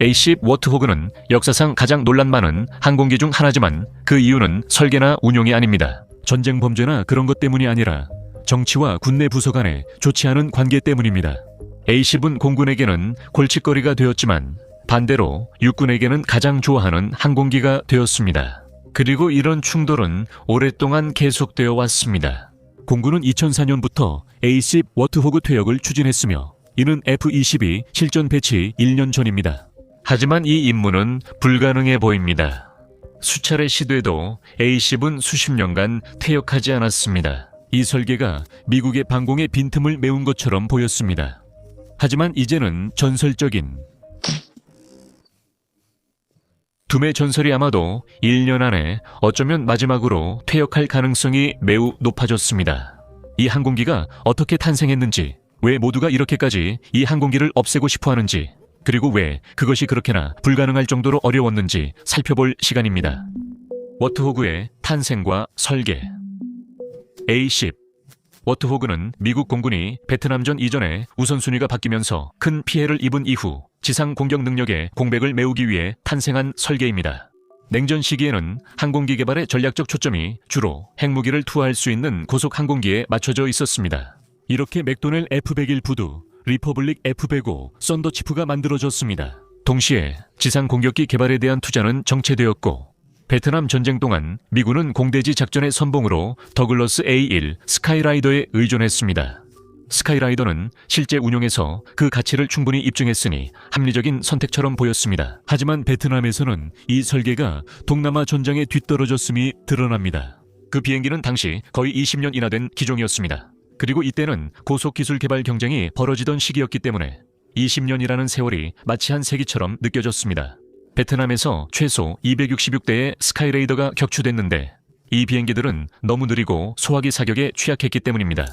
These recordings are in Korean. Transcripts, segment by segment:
A10 워트호그는 역사상 가장 논란 많은 항공기 중 하나지만 그 이유는 설계나 운용이 아닙니다. 전쟁 범죄나 그런 것 때문이 아니라 정치와 군내 부서 간의 좋지 않은 관계 때문입니다. A10은 공군에게는 골칫거리가 되었지만 반대로 육군에게는 가장 좋아하는 항공기가 되었습니다. 그리고 이런 충돌은 오랫동안 계속되어 왔습니다. 공군은 2004년부터 A10 워트호그 퇴역을 추진했으며 이는 F-22 실전 배치 1년 전입니다. 하지만 이 임무는 불가능해 보입니다. 수차례 시도해도 A10은 수십 년간 퇴역하지 않았습니다. 이 설계가 미국의 방공의 빈틈을 메운 것처럼 보였습니다. 하지만 이제는 전설적인 둠의 전설이 아마도 1년 안에 어쩌면 마지막으로 퇴역할 가능성이 매우 높아졌습니다. 이 항공기가 어떻게 탄생했는지, 왜 모두가 이렇게까지 이 항공기를 없애고 싶어 하는지, 그리고 왜 그것이 그렇게나 불가능할 정도로 어려웠는지 살펴볼 시간입니다. 워트호그의 탄생과 설계. A10 워트호그는 미국 공군이 베트남전 이전에 우선순위가 바뀌면서 큰 피해를 입은 이후 지상 공격 능력의 공백을 메우기 위해 탄생한 설계입니다. 냉전 시기에는 항공기 개발의 전략적 초점이 주로 핵무기를 투하할 수 있는 고속 항공기에 맞춰져 있었습니다. 이렇게 맥도넬 F-101 부두, 리퍼블릭 F-105, 썬더치프가 만들어졌습니다. 동시에 지상 공격기 개발에 대한 투자는 정체되었고 베트남 전쟁 동안 미군은 공대지 작전의 선봉으로 더글러스 A1 스카이라이더에 의존했습니다. 스카이라이더는 실제 운용에서 그 가치를 충분히 입증했으니 합리적인 선택처럼 보였습니다. 하지만 베트남에서는 이 설계가 동남아 전장에 뒤떨어졌음이 드러납니다. 그 비행기는 당시 거의 20년이나 된 기종이었습니다. 그리고 이때는 고속기술 개발 경쟁이 벌어지던 시기였기 때문에 20년이라는 세월이 마치 한 세기처럼 느껴졌습니다. 베트남에서 최소 266대의 스카이레이더가 격추됐는데 이 비행기들은 너무 느리고 소화기 사격에 취약했기 때문입니다.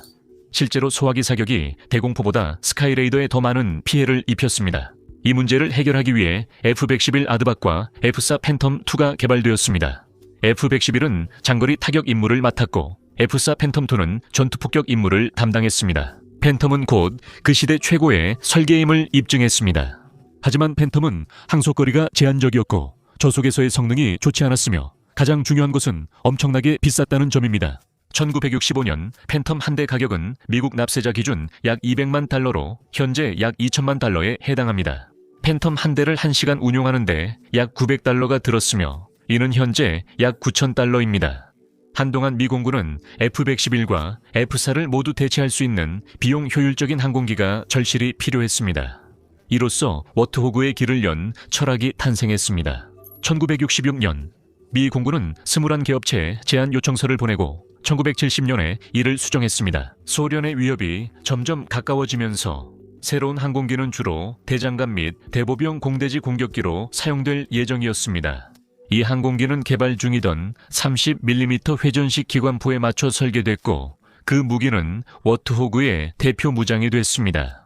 실제로 소화기 사격이 대공포보다 스카이레이더에 더 많은 피해를 입혔습니다. 이 문제를 해결하기 위해 F-111 아드박과 F-4 팬텀2가 개발되었습니다. F-111은 장거리 타격 임무를 맡았고 F-4 팬텀2는 전투폭격 임무를 담당했습니다. 팬텀은 곧 그 시대 최고의 설계임을 입증했습니다. 하지만 팬텀은 항속거리가 제한적이었고 저속에서의 성능이 좋지 않았으며 가장 중요한 것은 엄청나게 비쌌다는 점입니다. 1965년 팬텀 한 대 가격은 미국 납세자 기준 약 200만 달러로 현재 약 2천만 달러에 해당합니다. 팬텀 한 대를 1시간 운용하는데 약 900달러가 들었으며 이는 현재 약 9,000달러입니다. 한동안 미 공군은 F-111과 F-4를 모두 대체할 수 있는 비용 효율적인 항공기가 절실히 필요했습니다. 이로써 워트호그의 길을 연 철학이 탄생했습니다. 1966년 미 공군은 21개 업체에 제안 요청서를 보내고 1970년에 이를 수정했습니다. 소련의 위협이 점점 가까워지면서 새로운 항공기는 주로 대장갑 및 대보병 공대지 공격기로 사용될 예정이었습니다. 이 항공기는 개발 중이던 30mm 회전식 기관포에 맞춰 설계됐고 그 무기는 워트호그의 대표 무장이 됐습니다.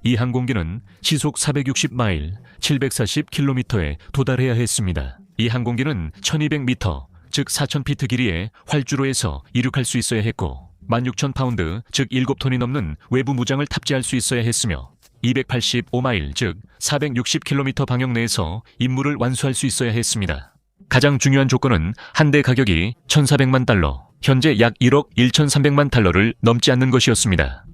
이 항공기는 시속 460마일, 740km에 도달해야 했습니다. 이 항공기는 1200m, 즉 4000피트 길이의 활주로에서 이륙할 수 있어야 했고 16,000파운드, 즉 7톤이 넘는 외부 무장을 탑재할 수 있어야 했으며 285마일, 즉 460km 방역 내에서 임무를 완수할 수 있어야 했습니다. 가장 중요한 조건은 한 대 가격이 1,400만 달러, 현재 약 1억 1,300만 달러를 넘지 않는 것이었습니다.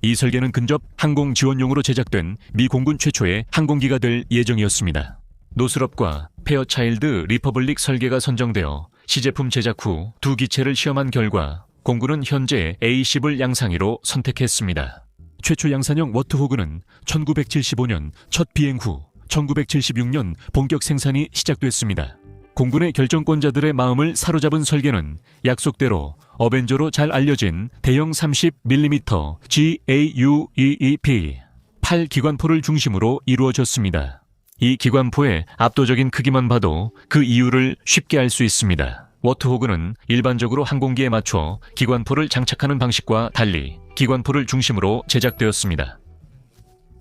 이 설계는 근접 항공 지원용으로 제작된 미 공군 최초의 항공기가 될 예정이었습니다. 노스럽과 페어차일드 리퍼블릭 설계가 선정되어 시제품 제작 후 두 기체를 시험한 결과 공군은 현재 A10을 양상으로 선택했습니다. 최초 양산형 워트호그는 1975년 첫 비행 후 1976년 본격 생산이 시작됐습니다. 공군의 결정권자들의 마음을 사로잡은 설계는 약속대로 어벤져로 잘 알려진 대형 30mm GAUEEP 8기관포를 중심으로 이루어졌습니다. 이 기관포의 압도적인 크기만 봐도 그 이유를 쉽게 알 수 있습니다. 워트호그는 일반적으로 항공기에 맞춰 기관포를 장착하는 방식과 달리 기관포를 중심으로 제작되었습니다.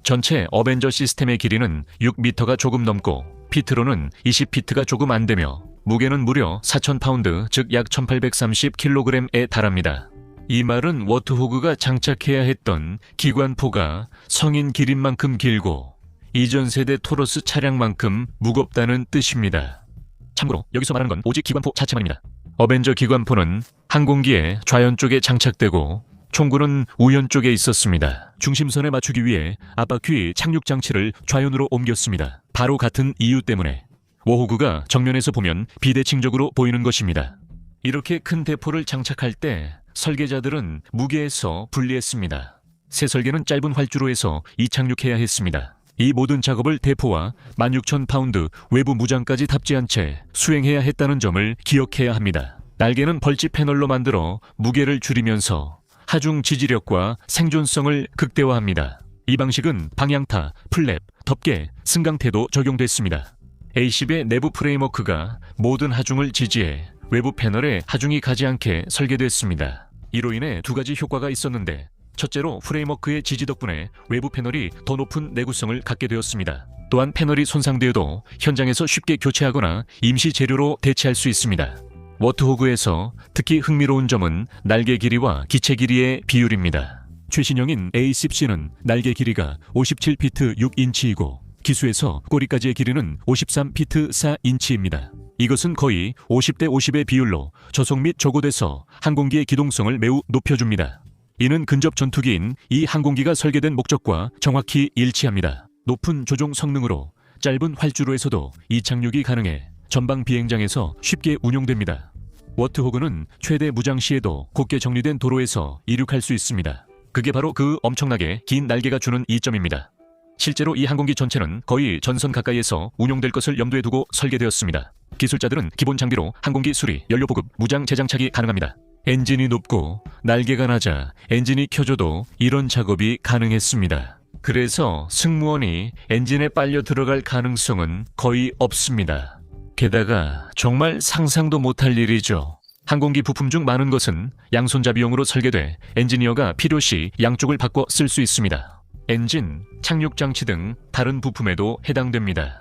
전체 어벤져 시스템의 길이는 6m가 조금 넘고 피트로는 20피트가 조금 안 되며 무게는 무려 4,000파운드, 즉 약 1,830kg에 달합니다. 이 말은 워트호그가 장착해야 했던 기관포가 성인 길인 만큼 길고 이전 세대 토러스 차량만큼 무겁다는 뜻입니다. 참고로 여기서 말하는 건 오직 기관포 자체만입니다. 어벤져 기관포는 항공기의 좌연 쪽에 장착되고 총구는 우연 쪽에 있었습니다. 중심선에 맞추기 위해 압박휘 착륙 장치를 좌연으로 옮겼습니다. 바로 같은 이유 때문에 워호그가 정면에서 보면 비대칭적으로 보이는 것입니다. 이렇게 큰 대포를 장착할 때 설계자들은 무게에서 분리했습니다. 새 설계는 짧은 활주로 해서 이착륙해야 했습니다. 이 모든 작업을 대포와 16,000파운드 외부 무장까지 탑재한 채 수행해야 했다는 점을 기억해야 합니다. 날개는 벌집 패널로 만들어 무게를 줄이면서 하중 지지력과 생존성을 극대화합니다. 이 방식은 방향타, 플랩, 덮개, 승강태도 적용됐습니다. A10의 내부 프레임워크가 모든 하중을 지지해 외부 패널에 하중이 가지 않게 설계됐습니다. 이로 인해 두 가지 효과가 있었는데 첫째로 프레임워크의 지지 덕분에 외부 패널이 더 높은 내구성을 갖게 되었습니다. 또한 패널이 손상되어도 현장에서 쉽게 교체하거나 임시 재료로 대체할 수 있습니다. 워트호그에서 특히 흥미로운 점은 날개 길이와 기체 길이의 비율입니다. 최신형인 A10C는 날개 길이가 57피트 6인치이고 기수에서 꼬리까지의 길이는 53피트 4인치입니다. 이것은 거의 50대 50의 비율로 저속 및 저고돼서 항공기의 기동성을 매우 높여줍니다. 이는 근접 전투기인 이 항공기가 설계된 목적과 정확히 일치합니다. 높은 조종 성능으로 짧은 활주로에서도 이착륙이 가능해 전방 비행장에서 쉽게 운용됩니다. 워트호그는 최대 무장 시에도 곧게 정리된 도로에서 이륙할 수 있습니다. 그게 바로 그 엄청나게 긴 날개가 주는 이점입니다. 실제로 이 항공기 전체는 거의 전선 가까이에서 운용될 것을 염두에 두고 설계되었습니다. 기술자들은 기본 장비로 항공기 수리, 연료 보급, 무장 재장착이 가능합니다. 엔진이 높고 날개가 낮아 엔진이 켜져도 이런 작업이 가능했습니다. 그래서 승무원이 엔진에 빨려 들어갈 가능성은 거의 없습니다. 게다가 정말 상상도 못할 일이죠. 항공기 부품 중 많은 것은 양손잡이용으로 설계돼 엔지니어가 필요시 양쪽을 바꿔 쓸 수 있습니다. 엔진, 착륙장치 등 다른 부품에도 해당됩니다.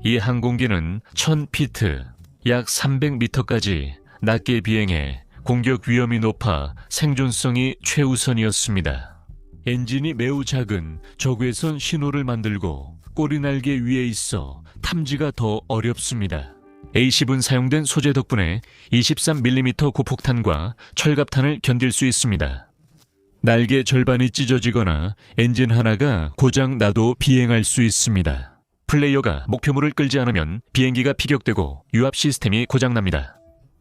이 항공기는 1000피트, 약 300m까지 낮게 비행해 공격 위험이 높아 생존성이 최우선이었습니다. 엔진이 매우 작은 적외선 신호를 만들고 꼬리날개 위에 있어 탐지가 더 어렵습니다. A10은 사용된 소재 덕분에 23mm 고폭탄과 철갑탄을 견딜 수 있습니다. 날개 절반이 찢어지거나 엔진 하나가 고장 나도 비행할 수 있습니다. 플레이어가 목표물을 끌지 않으면 비행기가 피격되고 유압 시스템이 고장납니다.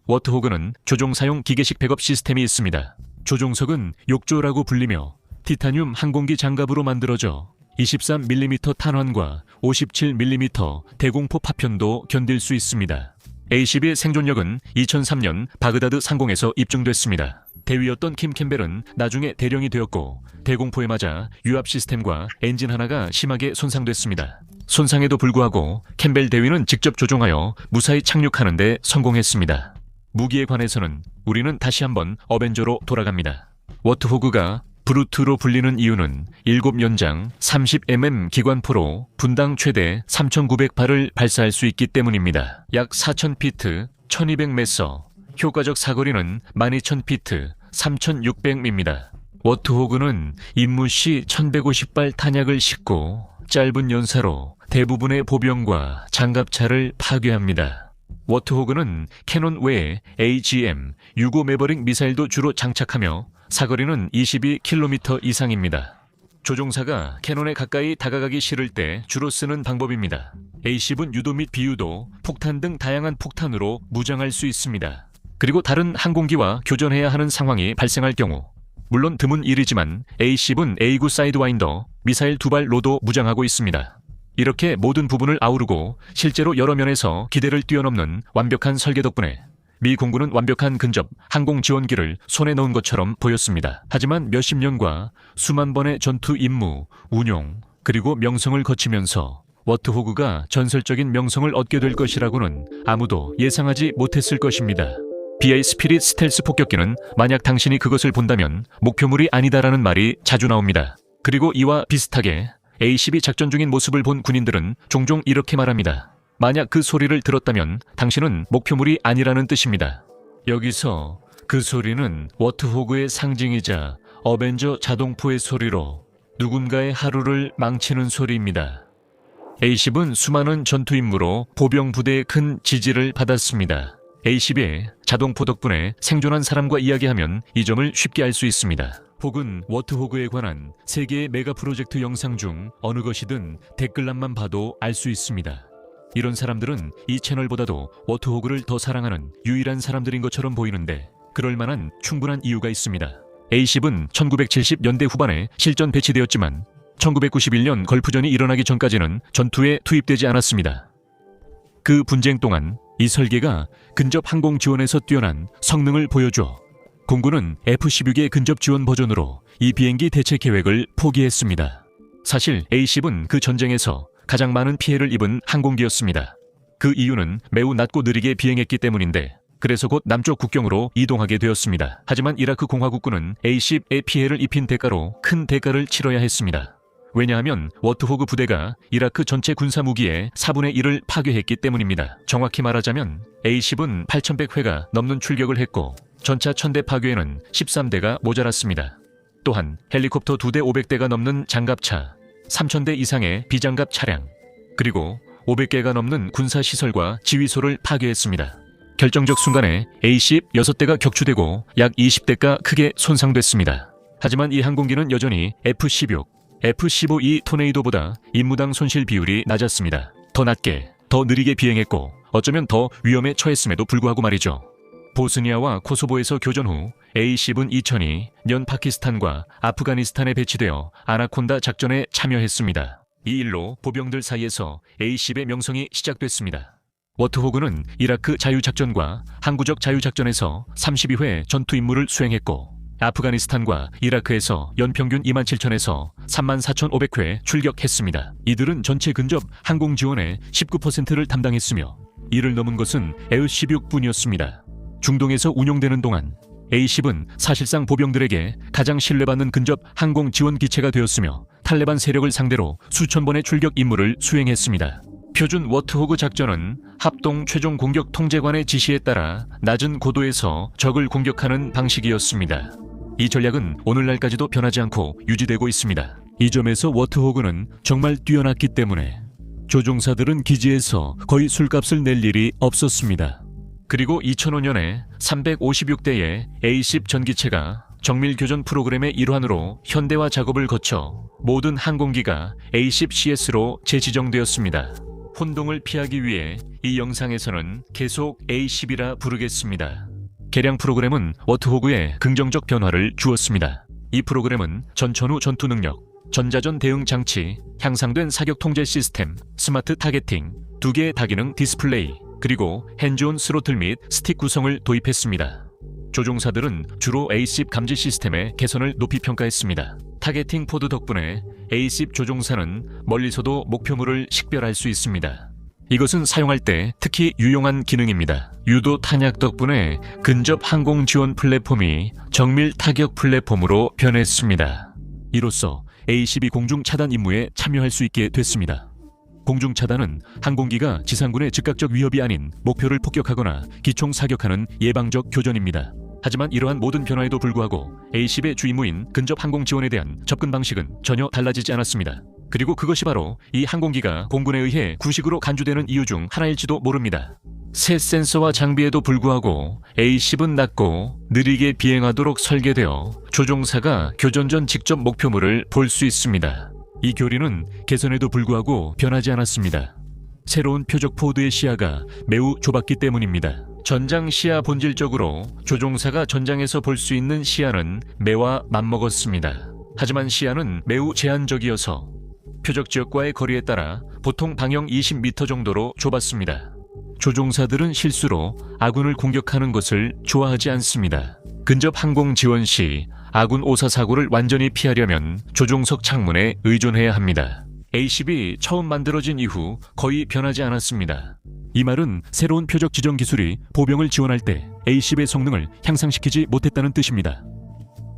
워트호그는 조종사용 기계식 백업 시스템이 있습니다. 조종석은 욕조라고 불리며 티타늄 항공기 장갑으로 만들어져 23mm 탄환과 57mm 대공포 파편도 견딜 수 있습니다. A10의 생존력은 2003년 바그다드 상공에서 입증됐습니다. 대위였던 킴 캠벨은 나중에 대령이 되었고 대공포에 맞아 유압 시스템과 엔진 하나가 심하게 손상됐습니다. 손상에도 불구하고 캠벨 대위는 직접 조종하여 무사히 착륙하는 데 성공했습니다. 무기에 관해서는 우리는 다시 한번 어벤져로 돌아갑니다. 워트호그가 브루트로 불리는 이유는 7연장 30mm 기관포로 분당 최대 3,900발을 발사할 수 있기 때문입니다. 약 4,000피트 1,200m, 효과적 사거리는 12,000피트 3,600m입니다. 워트호그는 임무 시 1,150발 탄약을 싣고 짧은 연사로 대부분의 보병과 장갑차를 파괴합니다. 워트호그는 캐논 외에 AGM, 유고 매버릭 미사일도 주로 장착하며 사거리는 22km 이상입니다. 조종사가 캐논에 가까이 다가가기 싫을 때 주로 쓰는 방법입니다. A10은 유도 및 비유도, 폭탄 등 다양한 폭탄으로 무장할 수 있습니다. 그리고 다른 항공기와 교전해야 하는 상황이 발생할 경우, 물론 드문 일이지만 A10은 A9 사이드와인더, 미사일 2발로도 무장하고 있습니다. 이렇게 모든 부분을 아우르고 실제로 여러 면에서 기대를 뛰어넘는 완벽한 설계 덕분에 미 공군은 완벽한 근접 항공 지원기를 손에 넣은 것처럼 보였습니다. 하지만 몇십 년과 수만 번의 전투 임무, 운용, 그리고 명성을 거치면서 워트호그가 전설적인 명성을 얻게 될 것이라고는 아무도 예상하지 못했을 것입니다. BA 스피릿 스텔스 폭격기는 만약 당신이 그것을 본다면 목표물이 아니다라는 말이 자주 나옵니다. 그리고 이와 비슷하게 A10이 작전 중인 모습을 본 군인들은 종종 이렇게 말합니다. 만약 그 소리를 들었다면 당신은 목표물이 아니라는 뜻입니다. 여기서 그 소리는 워트호그의 상징이자 어벤져 자동포의 소리로 누군가의 하루를 망치는 소리입니다. A10은 수많은 전투 임무로 보병 부대의 큰 지지를 받았습니다. A10의 자동포 덕분에 생존한 사람과 이야기하면 이 점을 쉽게 알 수 있습니다. 혹은 워트호그에 관한 세계의 메가 프로젝트 영상 중 어느 것이든 댓글란만 봐도 알 수 있습니다. 이런 사람들은 이 채널보다도 워트호그를 더 사랑하는 유일한 사람들인 것처럼 보이는데 그럴 만한 충분한 이유가 있습니다. A10은 1970년대 후반에 실전 배치되었지만 1991년 걸프전이 일어나기 전까지는 전투에 투입되지 않았습니다. 그 분쟁 동안 이 설계가 근접 항공 지원에서 뛰어난 성능을 보여줘 공군은 F-16의 근접 지원 버전으로 이 비행기 대체 계획을 포기했습니다. 사실 A10은 그 전쟁에서 가장 많은 피해를 입은 항공기였습니다. 그 이유는 매우 낮고 느리게 비행했기 때문인데 그래서 곧 남쪽 국경으로 이동하게 되었습니다. 하지만 이라크 공화국군은 A10의 피해를 입힌 대가로 큰 대가를 치러야 했습니다. 왜냐하면 워트호그 부대가 이라크 전체 군사 무기의 4분의 1을 파괴했기 때문입니다. 정확히 말하자면 A10은 8,100회가 넘는 출격을 했고 전차 1,000대 파괴에는 13대가 모자랐습니다. 또한 헬리콥터 2대 500대가 넘는 장갑차, 3,000대 이상의 비장갑 차량, 그리고 500개가 넘는 군사시설과 지휘소를 파괴했습니다. 결정적 순간에 A10 6대가 격추되고 약 20대가 크게 손상됐습니다. 하지만 이 항공기는 여전히 F-16, F-15E 토네이도보다 임무당 손실 비율이 낮았습니다. 더 낮게, 더 느리게 비행했고 어쩌면 더 위험에 처했음에도 불구하고 말이죠. 보스니아와 코소보에서 교전 후 A10은 2002년 파키스탄과 아프가니스탄에 배치되어 아나콘다 작전에 참여했습니다. 이 일로 보병들 사이에서 A10의 명성이 시작됐습니다. 워트호그는 이라크 자유작전과 항구적 자유작전에서 32회 전투 임무를 수행했고 아프가니스탄과 이라크에서 연평균 27,000에서 34,500회 출격했습니다. 이들은 전체 근접 항공 지원의 19%를 담당했으며 이를 넘은 것은 A-16뿐이었습니다. 중동에서 운용되는 동안 A-10은 사실상 보병들에게 가장 신뢰받는 근접 항공 지원 기체가 되었으며 탈레반 세력을 상대로 수천 번의 출격 임무를 수행했습니다. 표준 워트호그 작전은 합동 최종 공격 통제관의 지시에 따라 낮은 고도에서 적을 공격하는 방식이었습니다. 이 전략은 오늘날까지도 변하지 않고 유지되고 있습니다. 이 점에서 워트호그는 정말 뛰어났기 때문에 조종사들은 기지에서 거의 술값을 낼 일이 없었습니다. 그리고 2005년에 356대의 A10 전기체가 정밀교전 프로그램의 일환으로 현대화 작업을 거쳐 모든 항공기가 A10CS로 재지정되었습니다. 혼동을 피하기 위해 이 영상에서는 계속 A10이라 부르겠습니다. 개량 프로그램은 워트호그에 긍정적 변화를 주었습니다. 이 프로그램은 전천후 전투 능력, 전자전 대응 장치, 향상된 사격 통제 시스템, 스마트 타겟팅, 2개의 다기능 디스플레이, 그리고 핸즈온 스로틀 및 스틱 구성을 도입했습니다. 조종사들은 주로 A10 감지 시스템의 개선을 높이 평가했습니다. 타겟팅 포드 덕분에 A10 조종사는 멀리서도 목표물을 식별할 수 있습니다. 이것은 사용할 때 특히 유용한 기능입니다. 유도 탄약 덕분에 근접 항공 지원 플랫폼이 정밀 타격 플랫폼으로 변했습니다. 이로써 A10이 공중 차단 임무에 참여할 수 있게 됐습니다. 공중 차단은 항공기가 지상군의 즉각적 위협이 아닌 목표를 폭격하거나 기총 사격하는 예방적 교전입니다. 하지만 이러한 모든 변화에도 불구하고 A10의 주 임무인 근접 항공 지원에 대한 접근 방식은 전혀 달라지지 않았습니다. 그리고 그것이 바로 이 항공기가 공군에 의해 구식으로 간주되는 이유 중 하나일지도 모릅니다. 새 센서와 장비에도 불구하고 A10은 낮고 느리게 비행하도록 설계되어 조종사가 교전 전 직접 목표물을 볼 수 있습니다. 이 교리는 개선에도 불구하고 변하지 않았습니다. 새로운 표적 포드의 시야가 매우 좁았기 때문입니다. 전장 시야 본질적으로 조종사가 전장에서 볼 수 있는 시야는 매와 맞먹었습니다. 하지만 시야는 매우 제한적이어서 표적 지역과의 거리에 따라 보통 방영 20m 정도로 좁았습니다. 조종사들은 실수로 아군을 공격하는 것을 좋아하지 않습니다. 근접 항공 지원 시 아군 오사 사고를 완전히 피하려면 조종석 창문에 의존해야 합니다. A10이 처음 만들어진 이후 거의 변하지 않았습니다. 이 말은 새로운 표적 지정 기술이 보병을 지원할 때 A10의 성능을 향상시키지 못했다는 뜻입니다.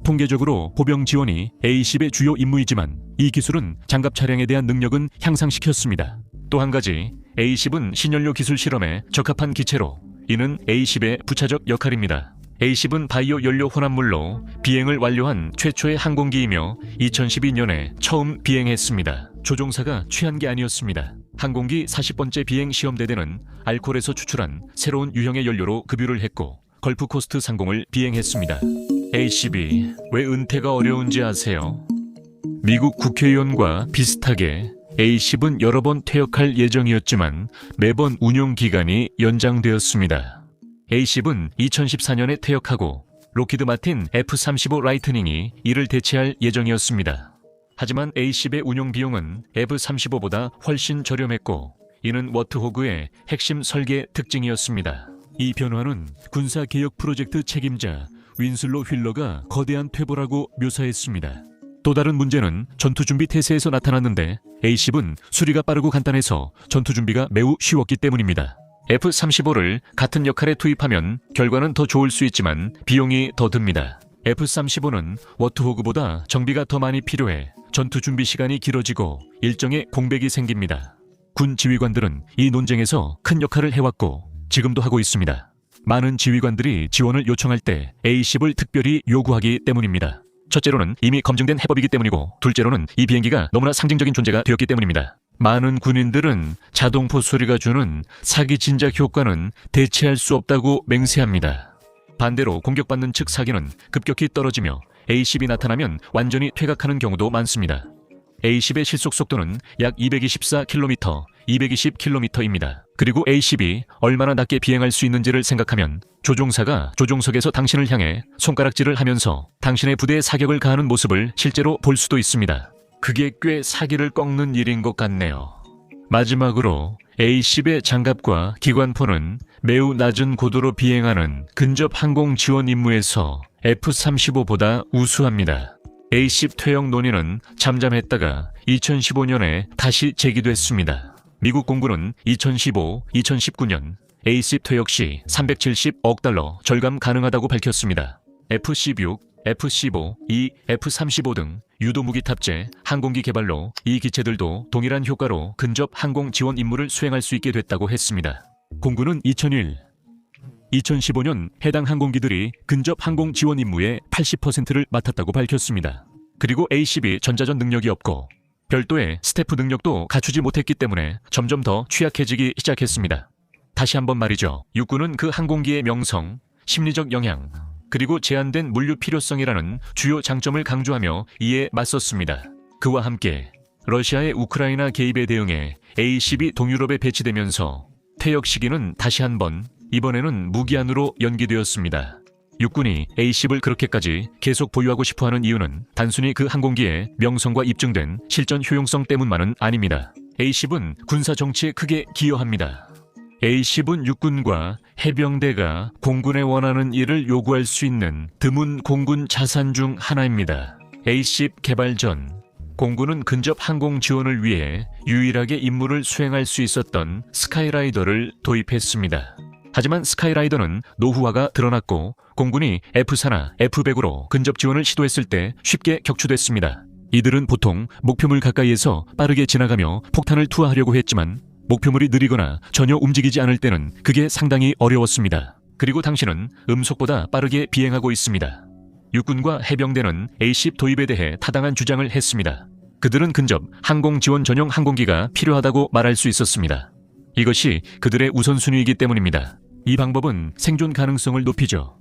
통계적으로 보병 지원이 A10의 주요 임무이지만 이 기술은 장갑 차량에 대한 능력은 향상시켰습니다. 또 한 가지, A10은 신연료 기술 실험에 적합한 기체로 이는 A10의 부차적 역할입니다. A10은 바이오 연료 혼합물로 비행을 완료한 최초의 항공기이며 2012년에 처음 비행했습니다. 조종사가 취한 게 아니었습니다. 항공기 40번째 비행 시험대대는 알콜에서 추출한 새로운 유형의 연료로 급유를 했고 걸프코스트 상공을 비행했습니다. ACB, 왜 은퇴가 어려운지 아세요? 미국 국회의원과 비슷하게 A10은 여러 번 퇴역할 예정이었지만 매번 운용 기간이 연장되었습니다. A10은 2014년에 퇴역하고 록히드 마틴 F-35 라이트닝이 이를 대체할 예정이었습니다. 하지만 A10의 운용 비용은 F-35보다 훨씬 저렴했고 이는 워트호그의 핵심 설계 특징이었습니다. 이 변화는 군사개혁 프로젝트 책임자 윈슬로 휠러가 거대한 퇴보라고 묘사했습니다. 또 다른 문제는 전투준비 태세에서 나타났는데 A10은 수리가 빠르고 간단해서 전투준비가 매우 쉬웠기 때문입니다. F-35를 같은 역할에 투입하면 결과는 더 좋을 수 있지만 비용이 더 듭니다. F-35는 워트호그보다 정비가 더 많이 필요해 전투준비 시간이 길어지고 일정의 공백이 생깁니다. 군 지휘관들은 이 논쟁에서 큰 역할을 해왔고 지금도 하고 있습니다. 많은 지휘관들이 지원을 요청할 때 A10을 특별히 요구하기 때문입니다. 첫째로는 이미 검증된 해법이기 때문이고 둘째로는 이 비행기가 너무나 상징적인 존재가 되었기 때문입니다. 많은 군인들은 자동포 소리가 주는 사기 진작 효과는 대체할 수 없다고 맹세합니다. 반대로 공격받는 측 사기는 급격히 떨어지며 A10이 나타나면 완전히 퇴각하는 경우도 많습니다. A10의 실속 속도는 약 224km, 220km입니다. 그리고 A10이 얼마나 낮게 비행할 수 있는지를 생각하면 조종사가 조종석에서 당신을 향해 손가락질을 하면서 당신의 부대에 사격을 가하는 모습을 실제로 볼 수도 있습니다. 그게 꽤 사기를 꺾는 일인 것 같네요. 마지막으로 A10의 장갑과 기관포는 매우 낮은 고도로 비행하는 근접 항공 지원 임무에서 F-35보다 우수합니다. A10 퇴역 논의는 잠잠했다가 2015년에 다시 제기됐습니다. 미국 공군은 2015, 2019년 A10 퇴역 시 370억 달러 절감 가능하다고 밝혔습니다. F-16, F-15, F-35 등 유도무기 탑재 항공기 개발로 이 기체들도 동일한 효과로 근접 항공 지원 임무를 수행할 수 있게 됐다고 했습니다. 공군은 2015년 해당 항공기들이 근접 항공 지원 임무의 80%를 맡았다고 밝혔습니다. 그리고 A10이 전자전 능력이 없고 별도의 스태프 능력도 갖추지 못했기 때문에 점점 더 취약해지기 시작했습니다. 다시 한번 말이죠. 육군은 그 항공기의 명성, 심리적 영향, 그리고 제한된 물류 필요성이라는 주요 장점을 강조하며 이에 맞섰습니다. 그와 함께 러시아의 우크라이나 개입에 대응해 A10이 동유럽에 배치되면서 퇴역 시기는 다시 한번 이번에는 무기한으로 연기되었습니다. 육군이 A10을 그렇게까지 계속 보유하고 싶어하는 이유는 단순히 그 항공기의 명성과 입증된 실전 효용성 때문만은 아닙니다. A10은 군사 정치에 크게 기여합니다. A10은 육군과 해병대가 공군에 원하는 일을 요구할 수 있는 드문 공군 자산 중 하나입니다. A10 개발 전 공군은 근접 항공 지원을 위해 유일하게 임무를 수행할 수 있었던 스카이라이더를 도입했습니다. 하지만 스카이라이더는 노후화가 드러났고 공군이 F4나 F100으로 근접 지원을 시도했을 때 쉽게 격추됐습니다. 이들은 보통 목표물 가까이에서 빠르게 지나가며 폭탄을 투하하려고 했지만 목표물이 느리거나 전혀 움직이지 않을 때는 그게 상당히 어려웠습니다. 그리고 당신은 음속보다 빠르게 비행하고 있습니다. 육군과 해병대는 A10 도입에 대해 타당한 주장을 했습니다. 그들은 근접 항공 지원 전용 항공기가 필요하다고 말할 수 있었습니다. 이것이 그들의 우선순위이기 때문입니다. 이 방법은 생존 가능성을 높이죠.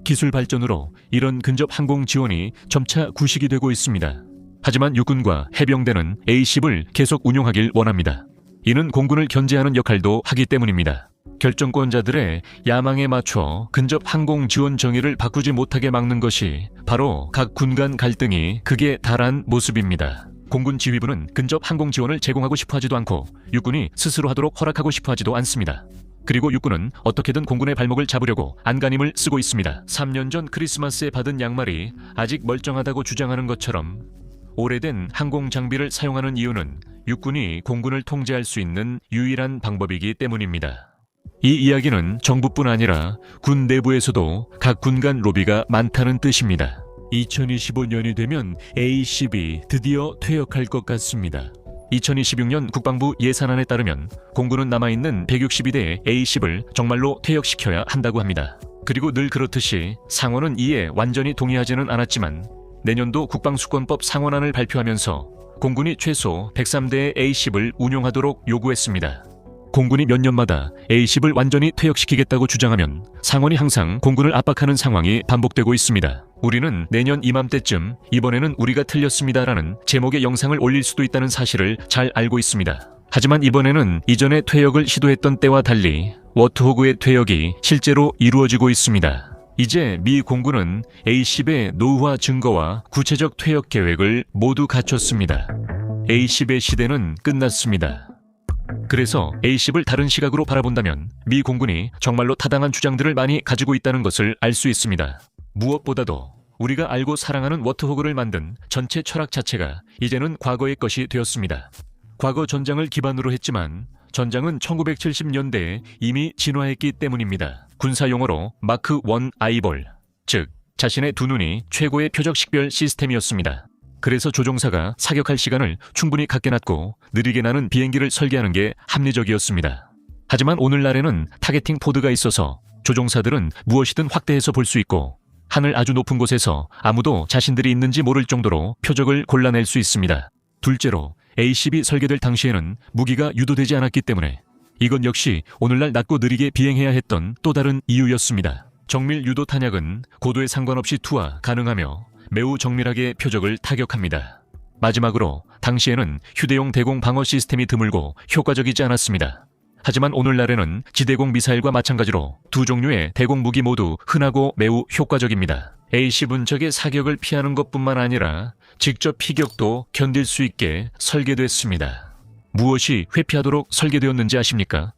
기술 발전으로 이런 근접 항공 지원이 점차 구식이 되고 있습니다. 하지만 육군과 해병대는 A10을 계속 운용하길 원합니다. 이는 공군을 견제하는 역할도 하기 때문입니다. 결정권자들의 야망에 맞춰 근접 항공 지원 정의를 바꾸지 못하게 막는 것이 바로 각 군 간 갈등이 극에 달한 모습입니다. 공군 지휘부는 근접 항공 지원을 제공하고 싶어 하지도 않고 육군이 스스로 하도록 허락하고 싶어 하지도 않습니다. 그리고 육군은 어떻게든 공군의 발목을 잡으려고 안간힘을 쓰고 있습니다. 3년 전 크리스마스에 받은 양말이 아직 멀쩡하다고 주장하는 것처럼 오래된 항공 장비를 사용하는 이유는 육군이 공군을 통제할 수 있는 유일한 방법이기 때문입니다. 이 이야기는 정부뿐 아니라 군 내부에서도 각 군 간 로비가 많다는 뜻입니다. 2025년이 되면 A10이 드디어 퇴역할 것 같습니다. 2026년 국방부 예산안에 따르면 공군은 남아있는 162대의 A10을 정말로 퇴역시켜야 한다고 합니다. 그리고 늘 그렇듯이 상원은 이에 완전히 동의하지는 않았지만 내년도 국방수권법 상원안을 발표하면서 공군이 최소 103대의 A-10을 운용하도록 요구했습니다. 공군이 몇 년마다 A-10을 완전히 퇴역시키겠다고 주장하면 상원이 항상 공군을 압박하는 상황이 반복되고 있습니다. 우리는 내년 이맘때쯤 이번에는 우리가 틀렸습니다라는 제목의 영상을 올릴 수도 있다는 사실을 잘 알고 있습니다. 하지만 이번에는 이전에 퇴역을 시도했던 때와 달리 워트호그의 퇴역이 실제로 이루어지고 있습니다. 이제 미 공군은 A-10의 노후화 증거와 구체적 퇴역 계획을 모두 갖췄습니다. A-10의 시대는 끝났습니다. 그래서 A-10을 다른 시각으로 바라본다면 미 공군이 정말로 타당한 주장들을 많이 가지고 있다는 것을 알 수 있습니다. 무엇보다도 우리가 알고 사랑하는 워트호그를 만든 전체 철학 자체가 이제는 과거의 것이 되었습니다. 과거 전장을 기반으로 했지만 전장은 1970년대에 이미 진화했기 때문입니다. 군사용어로 마크 1 아이볼, 즉 자신의 두 눈이 최고의 표적 식별 시스템이었습니다. 그래서 조종사가 사격할 시간을 충분히 갖게 놨고 느리게 나는 비행기를 설계하는 게 합리적이었습니다. 하지만 오늘날에는 타겟팅 포드가 있어서 조종사들은 무엇이든 확대해서 볼 수 있고 하늘 아주 높은 곳에서 아무도 자신들이 있는지 모를 정도로 표적을 골라낼 수 있습니다. 둘째로 A-10이 설계될 당시에는 무기가 유도되지 않았기 때문에 이건 역시 오늘날 낮고 느리게 비행해야 했던 또 다른 이유였습니다. 정밀 유도 탄약은 고도에 상관없이 투하 가능하며 매우 정밀하게 표적을 타격합니다. 마지막으로 당시에는 휴대용 대공 방어 시스템이 드물고 효과적이지 않았습니다. 하지만 오늘날에는 지대공 미사일과 마찬가지로 두 종류의 대공 무기 모두 흔하고 매우 효과적입니다. A-10은 적의 사격을 피하는 것뿐만 아니라 직접 피격도 견딜 수 있게 설계됐습니다. 무엇이 회피하도록 설계되었는지 아십니까?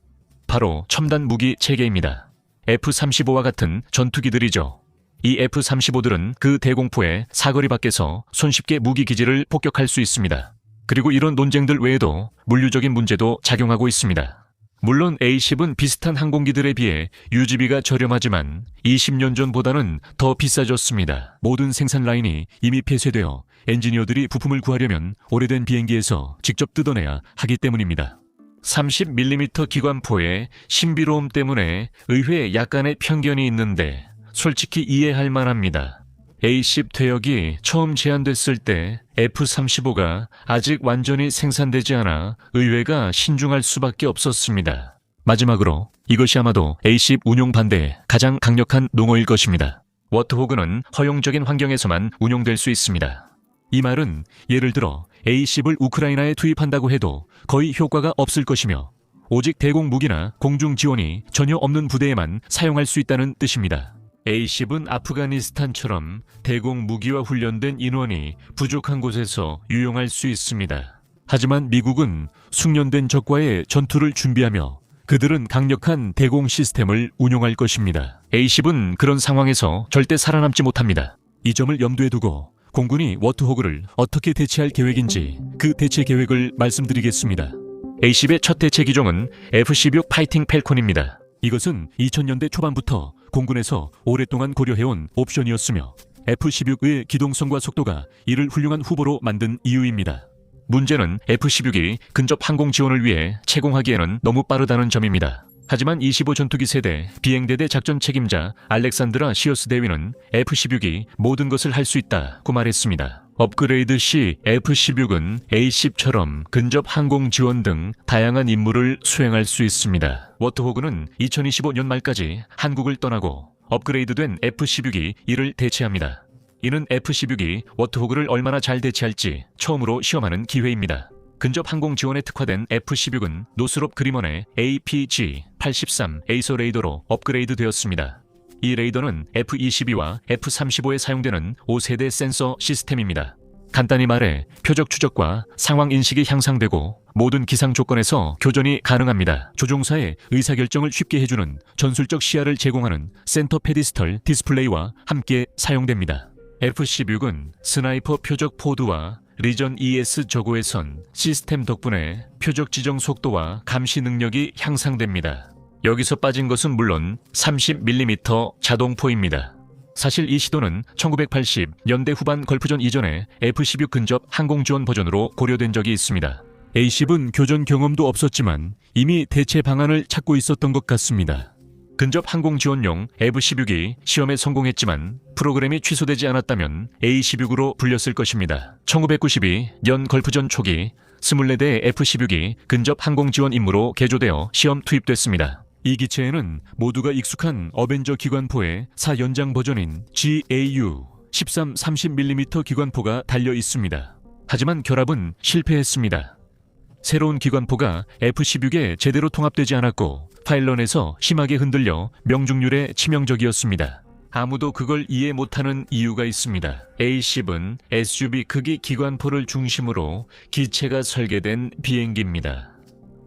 바로 첨단 무기 체계입니다. F-35와 같은 전투기들이죠. 이 F-35들은 그 대공포의 사거리 밖에서 손쉽게 무기 기지를 폭격할 수 있습니다. 그리고 이런 논쟁들 외에도 물리적인 문제도 작용하고 있습니다. 물론 A-10은 비슷한 항공기들에 비해 유지비가 저렴하지만 20년 전보다는 더 비싸졌습니다. 모든 생산 라인이 이미 폐쇄되어 엔지니어들이 부품을 구하려면 오래된 비행기에서 직접 뜯어내야 하기 때문입니다. 30mm 기관포의 신비로움 때문에 의회에 약간의 편견이 있는데 솔직히 이해할 만합니다. A-10 퇴역이 처음 제안됐을 때 F-35가 아직 완전히 생산되지 않아 의회가 신중할 수밖에 없었습니다. 마지막으로 이것이 아마도 A-10 운용 반대의 가장 강력한 농어일 것입니다. 워트호그는 허용적인 환경에서만 운용될 수 있습니다. 이 말은 예를 들어 A-10을 우크라이나에 투입한다고 해도 거의 효과가 없을 것이며 오직 대공 무기나 공중 지원이 전혀 없는 부대에만 사용할 수 있다는 뜻입니다. A-10은 아프가니스탄처럼 대공 무기와 훈련된 인원이 부족한 곳에서 유용할 수 있습니다. 하지만 미국은 숙련된 적과의 전투를 준비하며 그들은 강력한 대공 시스템을 운용할 것입니다. A-10은 그런 상황에서 절대 살아남지 못합니다. 이 점을 염두에 두고 공군이 워트호그를 어떻게 대체할 계획인지 그 대체 계획을 말씀드리겠습니다. A-10의 첫 대체 기종은 F-16 파이팅 팰콘입니다. 이것은 2000년대 초반부터 공군에서 오랫동안 고려해온 옵션이었으며 F-16의 기동성과 속도가 이를 훌륭한 후보로 만든 이유입니다. 문제는 F-16이 근접 항공 지원을 위해 채공하기에는 너무 빠르다는 점입니다. 하지만 25 전투기 세대 비행대대 작전 책임자 알렉산드라 시어스 대위는 F-16이 모든 것을 할 수 있다고 말했습니다. 업그레이드 시 F-16은 A-10처럼 근접 항공 지원 등 다양한 임무를 수행할 수 있습니다. 워트호그는 2025년 말까지 한국을 떠나고 업그레이드된 F-16이 이를 대체합니다. 이는 F-16이 워트호그를 얼마나 잘 대체할지 처음으로 시험하는 기회입니다. 근접 항공 지원에 특화된 F-16은 노스롭 그리먼의 APG-83 에이서 레이더로 업그레이드 되었습니다. 이 레이더는 F-22와 F-35에 사용되는 5세대 센서 시스템입니다. 간단히 말해 표적 추적과 상황 인식이 향상되고 모든 기상 조건에서 교전이 가능합니다. 조종사의 의사결정을 쉽게 해주는 전술적 시야를 제공하는 센터 페디스털 디스플레이와 함께 사용됩니다. F-16은 스나이퍼 표적 포드와 리전 ES 저고에선 시스템 덕분에 표적 지정 속도와 감시 능력이 향상됩니다. 여기서 빠진 것은 물론 30mm 자동포입니다. 사실 이 시도는 1980년대 후반 걸프전 이전에 F-16 근접 항공 지원 버전으로 고려된 적이 있습니다. A-10은 교전 경험도 없었지만 이미 대체 방안을 찾고 있었던 것 같습니다. 근접 항공 지원용 F-16이 시험에 성공했지만 프로그램이 취소되지 않았다면 A-16으로 불렸을 것입니다. 1992년 걸프전 초기 24대의 F-16이 근접 항공 지원 임무로 개조되어 시험 투입됐습니다. 이 기체에는 모두가 익숙한 어벤져 기관포의 4연장 버전인 GAU 13 30mm 기관포가 달려 있습니다. 하지만 결합은 실패했습니다. 새로운 기관포가 F-16에 제대로 통합되지 않았고 파일런에서 심하게 흔들려 명중률에 치명적이었습니다. 아무도 그걸 이해 못하는 이유가 있습니다. A-10은 SUV 크기 기관포를 중심으로 기체가 설계된 비행기입니다.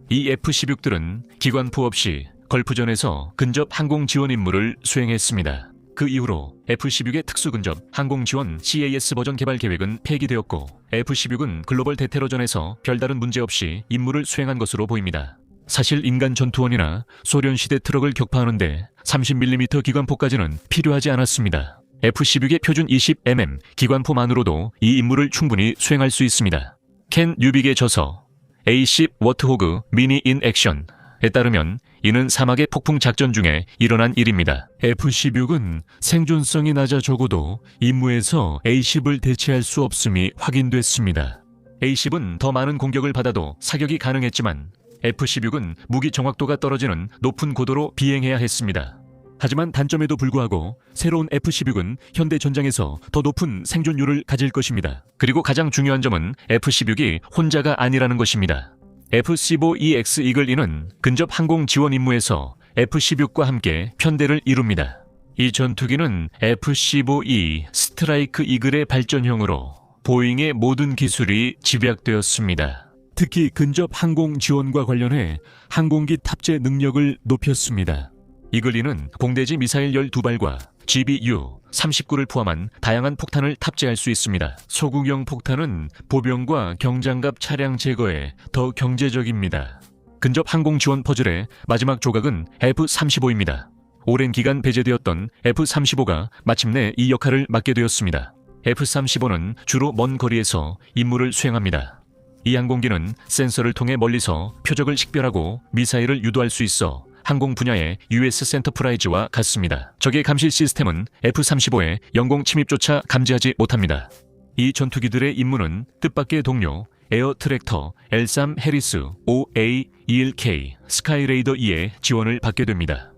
이 F-16들은 기관포 없이 걸프전에서 근접 항공 지원 임무를 수행했습니다. 그 이후로 F-16의 특수근접 항공지원 CAS 버전 개발 계획은 폐기되었고 F-16은 글로벌 대테러전에서 별다른 문제 없이 임무를 수행한 것으로 보입니다. 사실 인간 전투원이나 소련시대 트럭을 격파하는데 30mm 기관포까지는 필요하지 않았습니다. F-16의 표준 20mm 기관포만으로도 이 임무를 충분히 수행할 수 있습니다. 켄 유빅의 저서 A-10 워트호그 미니 인 액션에 따르면 이는 사막의 폭풍 작전 중에 일어난 일입니다. F-16은 생존성이 낮아 적어도 임무에서 A-10을 대체할 수 없음이 확인됐습니다. A-10은 더 많은 공격을 받아도 사격이 가능했지만 F-16은 무기 정확도가 떨어지는 높은 고도로 비행해야 했습니다. 하지만 단점에도 불구하고 새로운 F-16은 현대 전장에서 더 높은 생존율을 가질 것입니다. 그리고 가장 중요한 점은 F-16이 혼자가 아니라는 것입니다. F-15EX 이글이는 근접 항공 지원 임무에서 F-16과 함께 편대를 이룹니다. 이 전투기는 F-15E 스트라이크 이글의 발전형으로 보잉의 모든 기술이 집약되었습니다. 특히 근접 항공 지원과 관련해 항공기 탑재 능력을 높였습니다. 이글리는 공대지 미사일 12발과 GBU-39를 포함한 다양한 폭탄을 탑재할 수 있습니다. 소국형 폭탄은 보병과 경장갑 차량 제거에 더 경제적입니다. 근접 항공 지원 퍼즐의 마지막 조각은 F-35입니다. 오랜 기간 배제되었던 F-35가 마침내 이 역할을 맡게 되었습니다. F-35는 주로 먼 거리에서 임무를 수행합니다. 이 항공기는 센서를 통해 멀리서 표적을 식별하고 미사일을 유도할 수 있어 항공 분야의 US 센터프라이즈와 같습니다. 적의 감시 시스템은 F-35의 영공 침입조차 감지하지 못합니다. 이 전투기들의 임무는 뜻밖의 동료 에어 트랙터 L-3 해리스 OA-21K 스카이레이더 2의 지원을 받게 됩니다.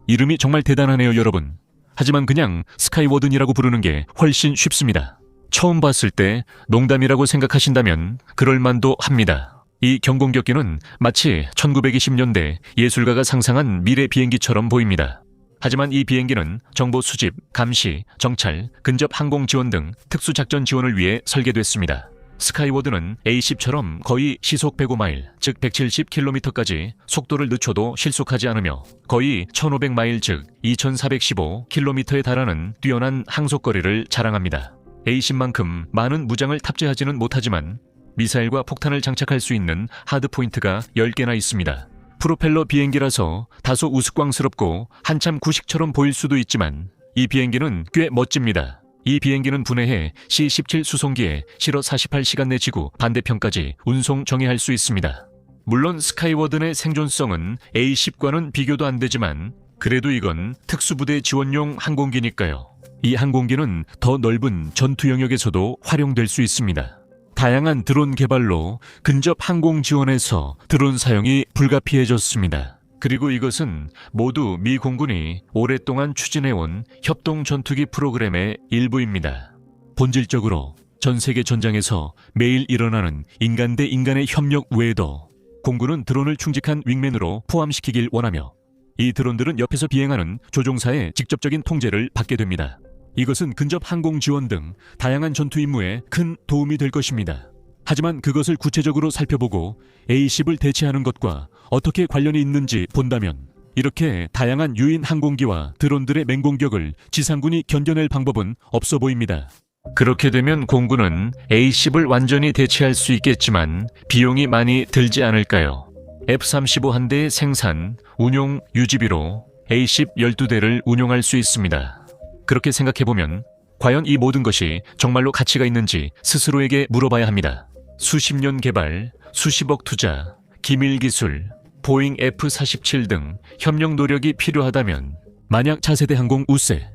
이름이 정말 대단하네요, 여러분. 하지만 그냥 스카이워든이라고 부르는 게 훨씬 쉽습니다. 처음 봤을 때 농담이라고 생각하신다면 그럴만도 합니다. 이 경공격기는 마치 1920년대 예술가가 상상한 미래 비행기처럼 보입니다. 하지만 이 비행기는 정보 수집, 감시, 정찰, 근접 항공 지원 등 특수작전 지원을 위해 설계됐습니다. 스카이워드는 A-10처럼 거의 시속 105마일, 즉 170km까지 속도를 늦춰도 실속하지 않으며 거의 1500마일, 즉 2415km에 달하는 뛰어난 항속거리를 자랑합니다. A-10만큼 많은 무장을 탑재하지는 못하지만 미사일과 폭탄을 장착할 수 있는 하드포인트가 10개나 있습니다. 프로펠러 비행기라서 다소 우스꽝스럽고 한참 구식처럼 보일 수도 있지만 이 비행기는 꽤 멋집니다. 이 비행기는 분해해 C-17 수송기에 실어 48시간 내 지구 반대편까지 운송 정회할 수 있습니다. 물론 스카이워든의 생존성은 A-10과는 비교도 안 되지만 그래도 이건 특수부대 지원용 항공기니까요. 이 항공기는 더 넓은 전투 영역에서도 활용될 수 있습니다. 다양한 드론 개발로 근접 항공 지원에서 드론 사용이 불가피해졌습니다. 그리고 이것은 모두 미 공군이 오랫동안 추진해온 협동 전투기 프로그램의 일부입니다. 본질적으로 전 세계 전장에서 매일 일어나는 인간 대 인간의 협력 외에도 공군은 드론을 충직한 윙맨으로 포함시키길 원하며 이 드론들은 옆에서 비행하는 조종사의 직접적인 통제를 받게 됩니다. 이것은 근접 항공 지원 등 다양한 전투 임무에 큰 도움이 될 것입니다. 하지만 그것을 구체적으로 살펴보고 A-10을 대체하는 것과 어떻게 관련이 있는지 본다면 이렇게 다양한 유인 항공기와 드론들의 맹공격을 지상군이 견뎌낼 방법은 없어 보입니다. 그렇게 되면 공군은 A-10을 완전히 대체할 수 있겠지만 비용이 많이 들지 않을까요? F-35 한 대의 생산, 운용, 유지비로 A-10 12대를 운용할 수 있습니다. 그렇게 생각해보면 과연 이 모든 것이 정말로 가치가 있는지 스스로에게 물어봐야 합니다. 수십 년 개발, 수십억 투자, 기밀 기술, 보잉 F-47 등 협력 노력이 필요하다면 만약 차세대 항공 우세,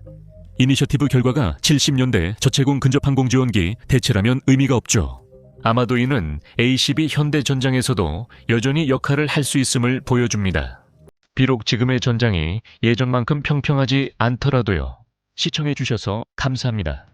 이니셔티브 결과가 70년대 저체공 근접 항공 지원기 대체라면 의미가 없죠. 아마도 이는 A-12 현대전장에서도 여전히 역할을 할 수 있음을 보여줍니다. 비록 지금의 전장이 예전만큼 평평하지 않더라도요. 시청해 주셔서 감사합니다.